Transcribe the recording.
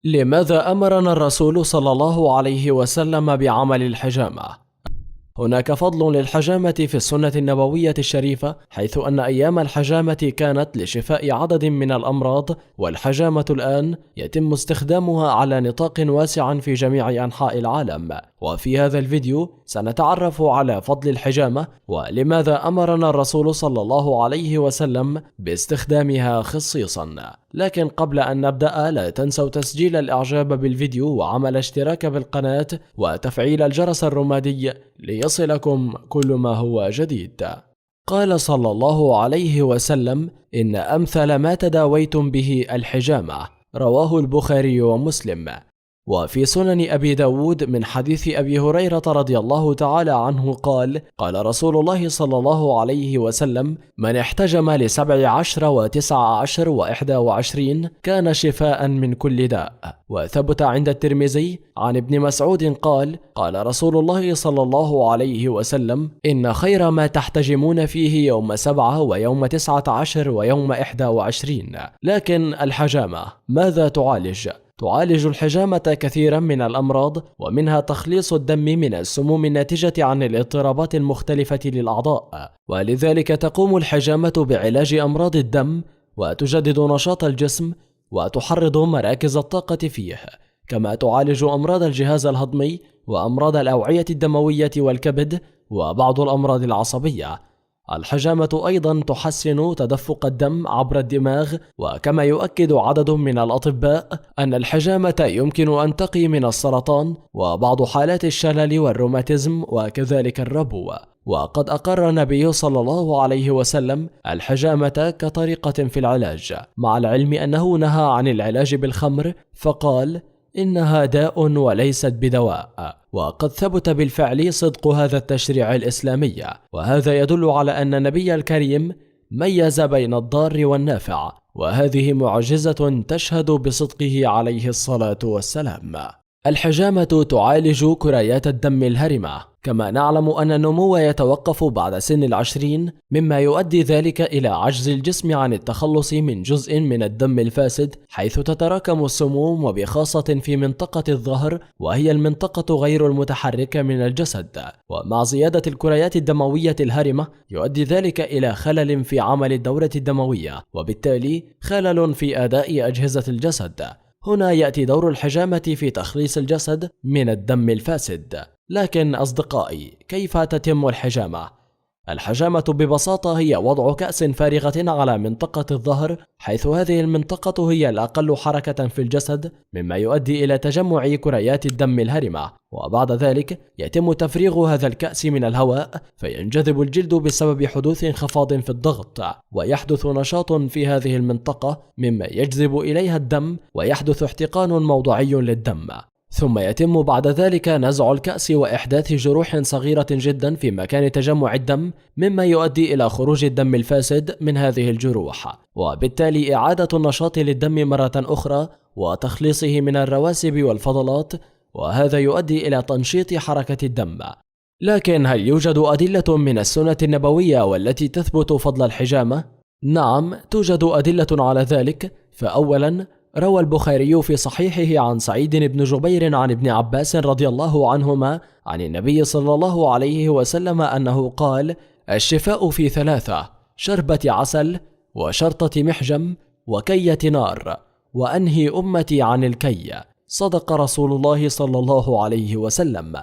لماذا أمرنا الرسول صلى الله عليه وسلم بعمل الحجامة؟ هناك فضل للحجامة في السنة النبوية الشريفة، حيث أن أيام الحجامة كانت لشفاء عدد من الأمراض، والحجامة الآن يتم استخدامها على نطاق واسع في جميع أنحاء العالم. وفي هذا الفيديو سنتعرف على فضل الحجامة ولماذا أمرنا الرسول صلى الله عليه وسلم باستخدامها خصيصا. لكن قبل أن نبدأ لا تنسوا تسجيل الإعجاب بالفيديو وعمل اشتراك بالقناة وتفعيل الجرس الرمادي ليصلكم كل ما هو جديد. قال صلى الله عليه وسلم: إن أمثل ما تداويتم به الحجامة. رواه البخاري ومسلم. وفي سنن أبي داود من حديث أبي هريرة رضي الله تعالى عنه قال: قال رسول الله صلى الله عليه وسلم: من احتجم ل17 و19 و21 كان شفاء من كل داء. وثبت عند الترمذي عن ابن مسعود قال: قال رسول الله صلى الله عليه وسلم: إن خير ما تحتجمون فيه يوم 7 ويوم 19 ويوم 21. لكن الحجامة ماذا تعالج؟ تعالج الحجامة كثيرا من الأمراض، ومنها تخليص الدم من السموم الناتجة عن الاضطرابات المختلفة للأعضاء، ولذلك تقوم الحجامة بعلاج أمراض الدم، وتجدد نشاط الجسم، وتحرض مراكز الطاقة فيه، كما تعالج أمراض الجهاز الهضمي وأمراض الأوعية الدموية والكبد وبعض الأمراض العصبية. الحجامة أيضا تحسن تدفق الدم عبر الدماغ، وكما يؤكد عدد من الأطباء أن الحجامة يمكن أن تقي من السرطان وبعض حالات الشلل والروماتيزم وكذلك الربو. وقد أقر النبي صلى الله عليه وسلم الحجامة كطريقة في العلاج، مع العلم أنه نهى عن العلاج بالخمر، فقال: إنها داء وليست بدواء. وقد ثبت بالفعل صدق هذا التشريع الإسلامي، وهذا يدل على أن النبي الكريم ميز بين الضار والنافع، وهذه معجزة تشهد بصدقه عليه الصلاة والسلام. الحجامة تعالج كريات الدم الهرمة. كما نعلم أن النمو يتوقف بعد سن 20، مما يؤدي ذلك إلى عجز الجسم عن التخلص من جزء من الدم الفاسد، حيث تتراكم السموم، وبخاصة في منطقة الظهر، وهي المنطقة غير المتحركة من الجسد. ومع زيادة الكريات الدموية الهرمة يؤدي ذلك إلى خلل في عمل الدورة الدموية، وبالتالي خلل في أداء أجهزة الجسد. هنا يأتي دور الحجامة في تخليص الجسد من الدم الفاسد. لكن أصدقائي، كيف تتم الحجامة؟ الحجامة ببساطة هي وضع كأس فارغة على منطقة الظهر، حيث هذه المنطقة هي الأقل حركة في الجسد، مما يؤدي إلى تجمع كريات الدم الهرمة. وبعد ذلك يتم تفريغ هذا الكأس من الهواء، فينجذب الجلد بسبب حدوث انخفاض في الضغط، ويحدث نشاط في هذه المنطقة مما يجذب إليها الدم، ويحدث احتقان موضعي للدم. ثم يتم بعد ذلك نزع الكأس وإحداث جروح صغيرة جدا في مكان تجمع الدم، مما يؤدي إلى خروج الدم الفاسد من هذه الجروح، وبالتالي إعادة النشاط للدم مرة أخرى وتخليصه من الرواسب والفضلات، وهذا يؤدي إلى تنشيط حركة الدم. لكن هل يوجد أدلة من السنة النبوية والتي تثبت فضل الحجامة؟ نعم، توجد أدلة على ذلك. فأولا، روى البخاري في صحيحه عن سعيد بن جبير عن ابن عباس رضي الله عنهما عن النبي صلى الله عليه وسلم أنه قال: الشفاء في 3: شربة عسل، وشرطة محجم، وكية نار، وأنهي أمتي عن الكي. صدق رسول الله صلى الله عليه وسلم.